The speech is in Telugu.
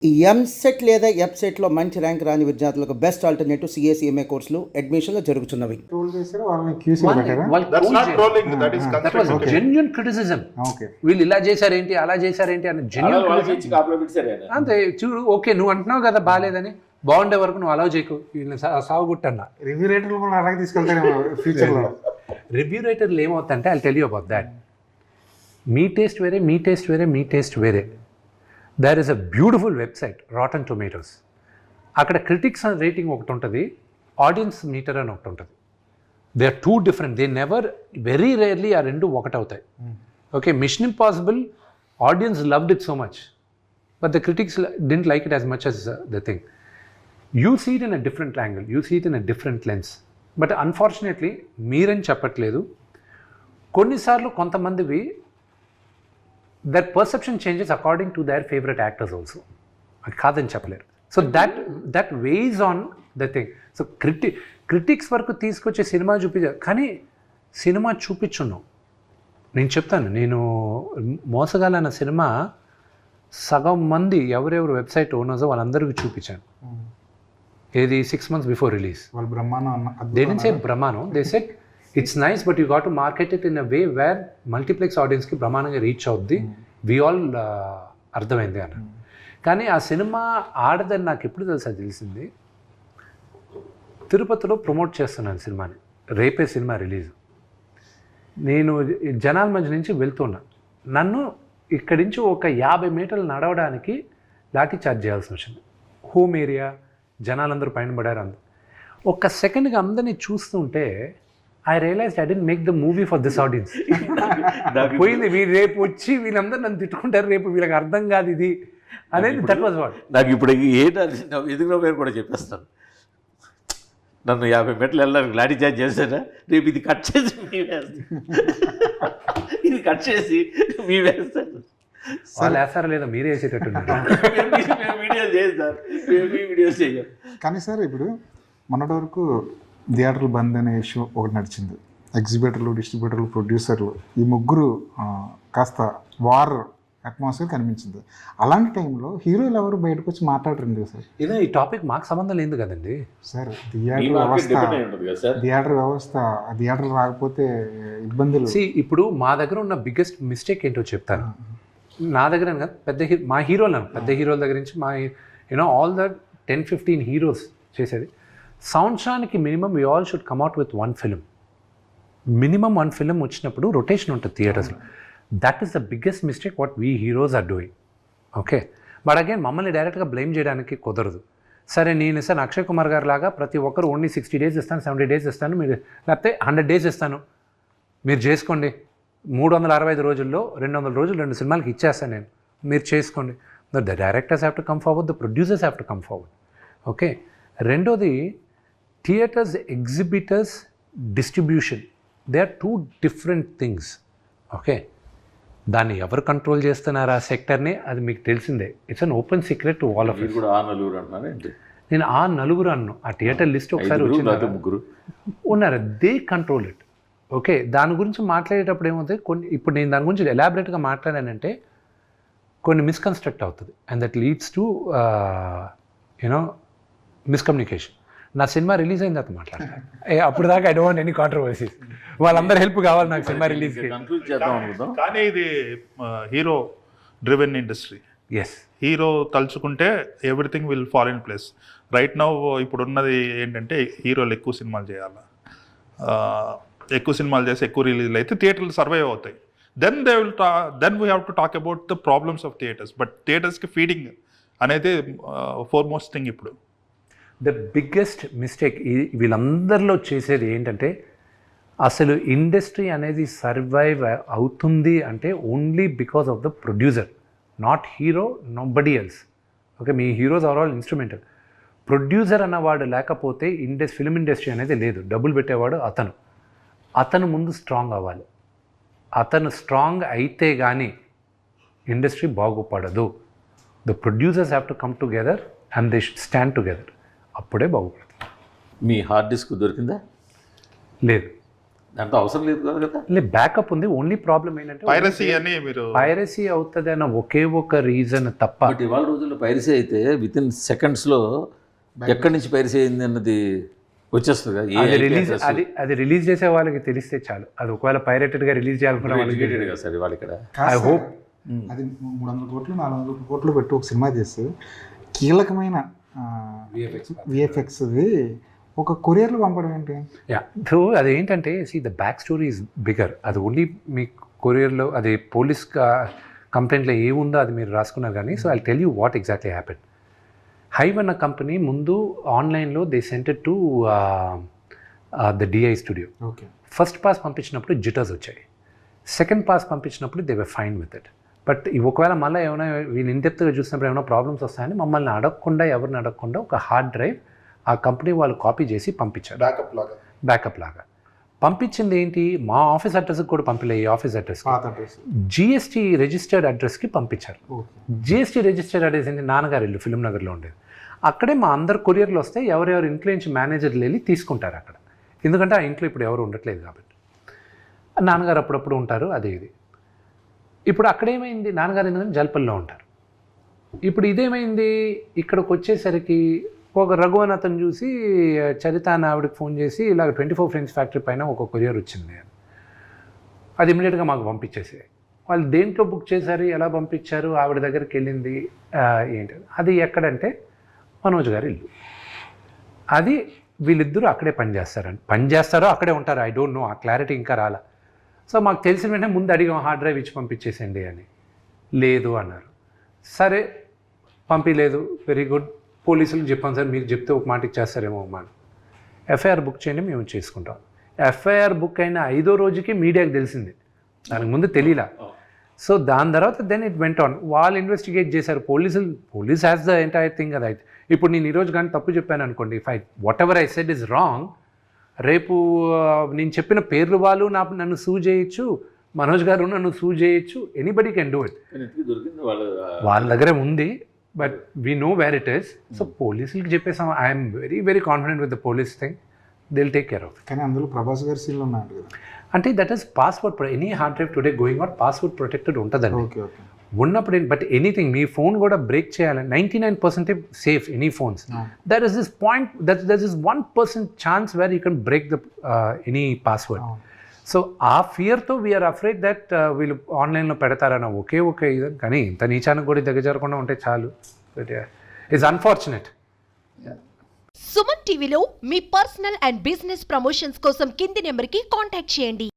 ఈ ఎంసెట్ లేదా ఎఫ్సెట్లో మంచి ర్యాంక్ రాని విద్యార్థులకు బెస్ట్ ఆల్టర్నేటివ్ సిఎస్ఈఎంఏ కోర్సులు అడ్మిషన్లు జరుగుతున్నవి. ట్రోల్ చేశారు వాళ్ళని క్యూసీలో పెట్టారా? That's not trolling, that is that was constructive. Genuine criticism. Okay. వీళ్ళు ఇలా చేశారేంటి అలా చేశారేంటి అని జెన్యున్ క్రిటిసిజం. అంతే చూడు, ఓకే నువ్వు అంటున్నావు కదా బాగాలేదని, బాగుండే వరకు నువ్వు అలౌ చేయకు, వీళ్ళని సాగుగుట్టన్నా. రివ్యూ రేటర్లు కూడా అలాగే తీసుకెళ్తారేమో ఫ్యూచర్లో. రివ్యూ రైటర్లు ఏమవుతుందంటే I tell you about that. మీ టేస్ట్ వేరే, మీ టేస్ట్ వేరే, మీ టేస్ట్ వేరే. There is a beautiful website Rotten Tomatoes. అక్కడ క్రిటిక్స్ రేటింగ్ ఒకటి ఉంటుంది, ఆడియన్స్ మీటర్ అని ఒకటి ఉంటుంది. They are two different, they never, very rarely ఆ రెండు ఒకటి అవుతాయి. Okay, Mission Impossible audience loved it so much, but the critics didn't like it as much as the thing. You see it in a different angle, you see it in a different lens. But unfortunately మీరని చెప్పట్లేదు, కొన్నిసార్లు కొంతమందివి their perception changes according to their favorite actors also. అది కాదని చెప్పలేరు. So that weighs on the thing. So critics వరకు తీసుకొచ్చే సినిమా చూపించారు, కానీ సినిమా చూపించున్నాం. నేను చెప్తాను, నేను మోసగాలన్న సినిమా సగం మంది ఎవరెవరు వెబ్సైట్ ఓనర్స్ వాళ్ళందరికీ చూపించాను. ఏది 6 months బిఫోర్ రిలీజ్. వాళ్ళు బ్రహ్మాండం They didn't say బ్రహ్మానం, they said it's nice but you got to market it in a way where multiplex audience కి బ్రహ్మాండంగా రీచ్ అవుద్ది, వి ఆల్ అర్థమైంది అన్న. కానీ ఆ సినిమా ఆడదని నాకు ఎప్పుడు తెలిసింది, తిరుపతిలో ప్రమోట్ చేస్తున్నాను సినిమాని, రేపే సినిమా రిలీజ్. నేను జనాల మధ్య నుంచి వెళ్తున్నా, నన్ను ఇక్కడి నుంచి ఒక 50 మీటర్లు నడవడానికి లాఠీ చార్జ్ చేయాల్సి వచ్చింది. హోమ్ ఏరియా, జనాలందరూ పైన పడారు. అందరు ఒక్క సెకండ్గా అందరినీ చూస్తుంటే I realise I didn't make the movie for this audience. పోయింది, వీళ్ళు రేపు వచ్చి వీళ్ళందరూ నన్ను తిట్టుకుంటారు, రేపు వీళ్ళకి అర్థం కాదు ఇది అనేది. That was what. నాకు ఇప్పుడు ఎదుగులో పేరు కూడా చెప్పేస్తాను, నన్ను 50 మీటర్లు వెళ్ళడానికి లాఠీ చార్జ్ చేశారా, రేపు ఇది కట్ చేసి మీ వేస్తాను, ఇది కట్ చేసి మీ వేస్తాను. వాళ్ళు వేస్తారా లేదా మీరే వేసేటట్టున్నారు. వీడియోస్ చేస్తారు, వీడియోస్ చేయం. కానీ సార్ ఇప్పుడు మొన్నటి వరకు థియేటర్లు బంద్ అనే ఇష్యూ ఒకటి నడిచింది. ఎగ్జిబిటర్లు, డిస్ట్రిబ్యూటర్లు, ప్రొడ్యూసర్లు ఈ ముగ్గురు కాస్త వార్ అట్మాస్ఫియర్ కనిపించింది. అలాంటి టైంలో హీరోలు ఎవరు బయటకు వచ్చి మాట్లాడరండి సార్. ఇదే ఈ టాపిక్ మాకు సంబంధం లేదు కదండి సార్. థియేటర్ వ్యవస్థ రాకపోతే ఇబ్బందులు. ఇప్పుడు మా దగ్గర ఉన్న బిగ్గెస్ట్ మిస్టేక్ ఏంటో చెప్తాను. నా దగ్గర కాదు, మా హీరోలు పెద్ద హీరోల దగ్గర నుంచి మా ఆల్ ద 10-15 హీరోస్ చేసేది, సంవత్సరానికి minimum we all should come out with 1 film. Minimum 1 film వచ్చినప్పుడు రొటేషన్ ఉంటుంది థియేటర్స్లో. That is the biggest mistake what we heroes are doing. Okay, but again మమ్మల్ని డైరెక్ట్గా బ్లేమ్ చేయడానికి కుదరదు. సరే, నేను ఇస్తాను అక్షయ్ కుమార్ గారు లాగా ప్రతి ఒక్కరు ఓన్లీ 60 days ఇస్తాను, 70 days ఇస్తాను, మీరు లేకపోతే 100 days ఇస్తాను, మీరు చేసుకోండి, 365 రోజుల్లో 200 రోజులు 2 సినిమాలకి ఇచ్చేస్తాను నేను, మీరు చేసుకోండి. The directors have to come forward, the producers have to come forward. Okay, రెండోది theaters, exhibitors, distribution, they are 2 different things. Okay, దాన్ని ఎవరు కంట్రోల్ చేస్తున్నారు ఆ సెక్టర్ని, అది మీకు తెలిసిందే. It's an open secret to all of you. నేను ఆ నలుగురు అన్ను, ఆ థియేటర్ లిస్ట్ ఒకసారి వచ్చింది, ముగ్గురు ఉన్నారు, దే కంట్రోల్ ఇట్. ఓకే, దాని గురించి మాట్లాడేటప్పుడు ఏమవుతుంది, ఇప్పుడు నేను దాని గురించి ఎలాబరేట్గా మాట్లాడానంటే కొన్ని మిస్కన్స్ట్రక్ట్ అవుతుంది, and that leads to miscommunication. నా సినిమా రిలీజ్ అయిన తర్వాత మాట్లాడతాను, అప్పుడు దాకా I don't want any controversies. వాళ్ళందరూ హెల్ప్ కావాలి నాకు సినిమా రిలీజ్కి. కానీ ఇది hero driven industry. Yes, hero తలుచుకుంటే everything will fall in place. Right now ఇప్పుడు ఉన్నది ఏంటంటే హీరోలు ఎక్కువ సినిమాలు చేయాలి, ఎక్కువ సినిమాలు చేసి ఎక్కువ రిలీజ్లు అయితే థియేటర్లు సర్వైవ్ అవుతాయి. Then we have to talk about the problems of theaters. But థియేటర్స్కి ఫీడింగ్ అనేది ఫోర్మోస్ట్ థింగ్. ఇప్పుడు ద బిగ్గెస్ట్ మిస్టేక్ వీళ్ళందరిలో చేసేది ఏంటంటే, అసలు ఇండస్ట్రీ అనేది సర్వైవ్ అవుతుంది అంటే only because of the producer, not hero, nobody else. Okay, మీ heroes are all instrumental. Producer అన్నవాడు లేకపోతే ఫిల్మ్ ఇండస్ట్రీ అనేది లేదు. డబ్బులు పెట్టేవాడు అతను ముందు స్ట్రాంగ్ అవ్వాలి. అతను స్ట్రాంగ్ అయితే కానీ ఇండస్ట్రీ బాగుపడదు. The producers have to come together and they should stand together, అప్పుడే బాగుపడుతుంది. మీ హార్డ్ డిస్క్ దొరికిందా? లేదు, దాంట్లో అవసరం లేదు కదా. లే బ్యాకప్ ఉంది, ఓన్లీ ప్రాబ్లం ఏంటంటే పైరసీ అని మీరు పైరసీ అవుతుంది అన్న ఒకే ఒక రీజన్ తప్ప. బట్ ఇవాళ రోజుల్లో పైరసీ అయితే విత్ ఇన్ సెకండ్స్లో ఎక్కడి నుంచి పైరసీ అయింది అన్నది వచ్చేస్తుంది కదా. అది రిలీజ్ చేసే వాళ్ళకి తెలిస్తే చాలు. అది ఒకవేళ పైరేటెడ్గా రిలీజ్ చేయాలనుకున్న వాళ్ళకి కదా సార్ ఇవాళ ఇక్కడ. ఐ హోప్ అది 300 కోట్లు 400 కోట్లు పెట్టి ఒక సినిమా చేస్తే కీలకమైన విఎఫ్ఎక్స్ది ఒక కొరియర్లో పంపడం ఏంటి? సో అదేంటంటే the back story is bigger. అది ఓన్లీ మీ కొరియర్లో అది పోలీస్ కంప్లైంట్లో ఏముందో అది మీరు రాసుకున్నారు కానీ. So I tell you what exactly happen. Hive అన్న కంపెనీ ముందు ఆన్లైన్లో they sent it to the DI studio. Okay, first pass పంపించినప్పుడు జిటర్స్ వచ్చాయి, సెకండ్ పాస్ పంపించినప్పుడు they were fine with it. But ఒకవేళ మళ్ళీ ఏమైనా వీళ్ళు ఇండెప్త్గా చూసినప్పుడు ఏమైనా ప్రాబ్లమ్స్ వస్తాయని మమ్మల్ని అడగకుండా, ఎవరిని అడగకుండా ఒక హార్డ్ డ్రైవ్ ఆ కంపెనీ వాళ్ళు కాపీ చేసి పంపించారు బ్యాకప్ లాగా. పంపించింది ఏంటి, మా ఆఫీస్ అడ్రస్కి కూడా పంపలే, ఈ ఆఫీస్ అడ్రస్ జిఎస్టీ రిజిస్టర్డ్ అడ్రస్కి పంపించారు. జిఎస్టీ రిజిస్టర్డ్ అడ్రస్ ఏంటి, నాన్నగారు ఇల్లు ఫిల్మ్ నగర్లో ఉండేది. అక్కడే మా అందరు కొరియర్లు వస్తే ఎవరెవరు ఇంట్లో నుంచి మేనేజర్లు వెళ్ళి తీసుకుంటారు అక్కడ, ఎందుకంటే ఆ ఇంట్లో ఇప్పుడు ఎవరు ఉండట్లేదు కాబట్టి. నాన్నగారు అప్పుడప్పుడు ఉంటారు, అదే ఇది. ఇప్పుడు అక్కడేమైంది, నాన్నగారు ఎందుకంటే జల్పల్లో ఉంటారు. ఇప్పుడు ఇదేమైంది, ఇక్కడికి వచ్చేసరికి ఒక రఘువన్ అతను చూసి చరిత అని ఆవిడకి ఫోన్ చేసి ఇలాగ 24 ఫ్రెండ్స్ ఫ్యాక్టరీ పైన ఒక కొరియర్ వచ్చింది అని. అది ఇమీడియట్గా మాకు పంపించేసి, వాళ్ళు దేంట్లో బుక్ చేశారు, ఎలా పంపించారు, ఆవిడ దగ్గరికి వెళ్ళింది ఏంటి, అది ఎక్కడంటే మనోజ్ గారి ఇల్లు. అది వీళ్ళిద్దరూ అక్కడే పనిచేస్తారో అక్కడే ఉంటారు, ఐ డోంట్ నో, ఆ క్లారిటీ ఇంకా రాలా. సో మాకు తెలిసిన వెంటనే ముందు అడిగాం హార్డ్ డ్రైవ్ ఇచ్చి పంపించేసేయండి అని. లేదు అన్నారు. సరే పంపించలేదు, వెరీ గుడ్. పోలీసులకు చెప్పాను సార్, మీకు చెప్తే ఒక మాట ఇచ్చేస్తారేమో అమ్మా. ఎఫ్ఐఆర్ బుక్ చేయండి, మేము చేసుకుంటాం. ఎఫ్ఐఆర్ బుక్ అయిన 5వ రోజుకి మీడియాకి తెలిసింది, దానికి ముందు తెలియలా. సో దాని తర్వాత దెన్ ఇట్ వెంట్ ఆన్. వాళ్ళు ఇన్వెస్టిగేట్ చేశారు, police has the entire thing. అది అయితే ఇప్పుడు నేను ఈరోజు కానీ తప్పు చెప్పాను అనుకోండి, what ever I said is wrong, రేపు నేను చెప్పిన పేర్లు వాళ్ళు నన్ను సూ చేయొచ్చు, మనోజ్ గారు నన్ను సూ చేయొచ్చు, ఎనీబడి కెన్ డూ ఇట్. వాళ్ళ దగ్గరే ఉంది, but we know where it is. So పోలీసులకి చెప్పేసాం, I'm very very confident with the police thing, they will take care of it. కానీ అందులో ప్రభాస్ గారి సీన్లు ఉన్నాయంట కదా. అంటే that is password, any hard drive today going out password protected ఉంటుందండి. Okay okay. ఉన్నప్పుడు బట్ ఎనీథింగ్ మీ ఫోన్ కూడా బ్రేక్ చేయాలని 99% safe any phones. There is this point, there is 1% chance where you can break the any password. So ఆ ఫియర్తో వీఆర్ అఫ్రేడ్ దట్ వీళ్ళు ఆన్లైన్లో పెడతారన్న ఒకే ఇది. కానీ ఇంత నీచానికి కూడా దిగజారకుండా ఉంటే చాలు. It's unfortunate. సుమన్ టీవీలో మీ పర్సనల్ అండ్ బిజినెస్ ప్రమోషన్స్ కోసం కింది నెంబర్కి కాంటాక్ట్ చేయండి.